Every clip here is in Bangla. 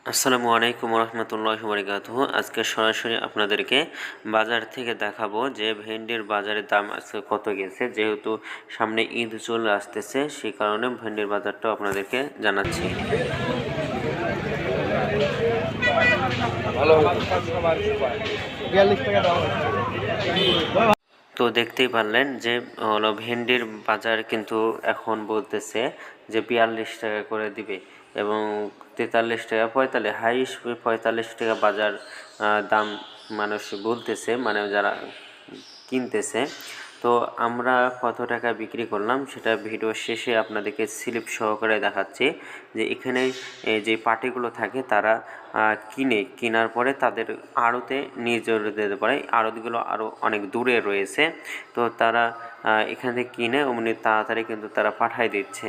আসসালামু আলাইকুম রহমতুল্লাহি বারাকাতুহু। আজকে সরাসরি আপনাদেরকে বাজার থেকে দেখাবো যে ভেন্ডির বাজারের দাম আজকে কত গেছে। যেহেতু সামনে ঈদ চলে আসতেছে, সেই কারণে ভেন্ডির বাজারটাও আপনাদেরকে জানাচ্ছি। তো দেখতেই পারলেন যে হলো ভেন্ডির বাজার কিন্তু এখন বলতেছে যে 42 টাকা করে দিবে এবং 43 টাকা 45 হাইস্ট 45 টাকা বাজার দাম মানুষ বলতেছে, মানে যারা কিনতেছে। তো আমরা কত টাকা বিক্রি করলাম সেটা ভিডিও শেষে আপনাদেরকে স্লিপ সহকারে দেখাচ্ছি। যে এখানে যে পার্টিগুলো থাকে তারা কেনার পরে তাদের আড়তে নিয়ে চলে যেতে পারে। আড়তগুলো আরও অনেক দূরে রয়েছে, তো তারা এখান থেকে কিনে অমনি তাড়াতাড়ি কিন্তু তারা পাঠায় দিচ্ছে,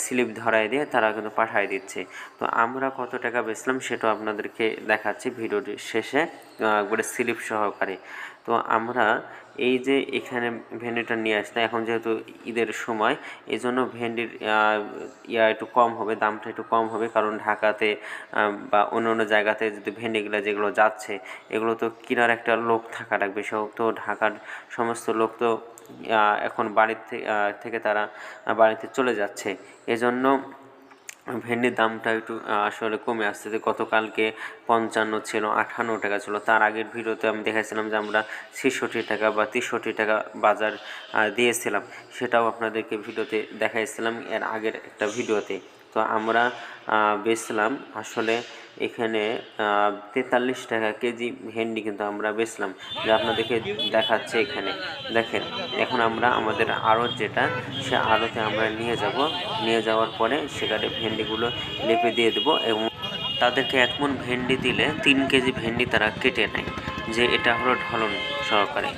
স্লিপ ধরায় দিয়ে তারা কিন্তু পাঠায় দিচ্ছে। তো আমরা কত টাকা বেচলাম সেটাও আপনাদেরকে দেখাচ্ছি ভিডিওটির শেষে একবারে স্লিপ সহকারে। তো আমরা এই যে এখানে ভেন্ডিটা নিয়ে আসতে, এখন যেহেতু ঈদের সময় এই জন্য ভেন্ডির একটু কম হবে, দামটা একটু কম হবে, কারণ ঢাকাতে বা অন্য অন্য জায়গাতে যদি ভেন্ডিগুলো যেগুলো যাচ্ছে এগুলো তো কেনার একটা লোক থাকা লাগবে। সব তো ঢাকার সমস্ত লোক তো এখন বাড়ির থেকে তারা বাড়িতে চলে যাচ্ছে, এজন্য ভেন্ডির দামটা একটু আসলে কমে আসছে। যে গতকালকে 55 ছিল, 58 টাকা ছিল। তার আগের ভিডিওতে আমি দেখাইছিলাম যে আমরা 66 টাকা বা 63 টাকা বাজার দিয়েছিলাম, সেটাও আপনাদেরকে ভিডিওতে দেখাইছিলাম এর আগের একটা ভিডিওতে। তো আমরা বেচলাম আসলে এখানে 43 টাকা কেজি ভেন্ডি কিন্তু আমরা বেচলাম, যা আপনাদেরকে দেখাচ্ছে এখানে দেখেন। এখন আমরা আমাদের আড়ত যেটা, সে আড়তে আমরা নিয়ে যাওয়ার পরে সেখানে ভেন্ডিগুলো লেপে দিয়ে দেবো এবং তাদেরকে 1 মণ ভেন্ডি দিলে 3 কেজি ভেন্ডি তারা কেটে নেয়, যে এটা হলো ঢলন সহকারে।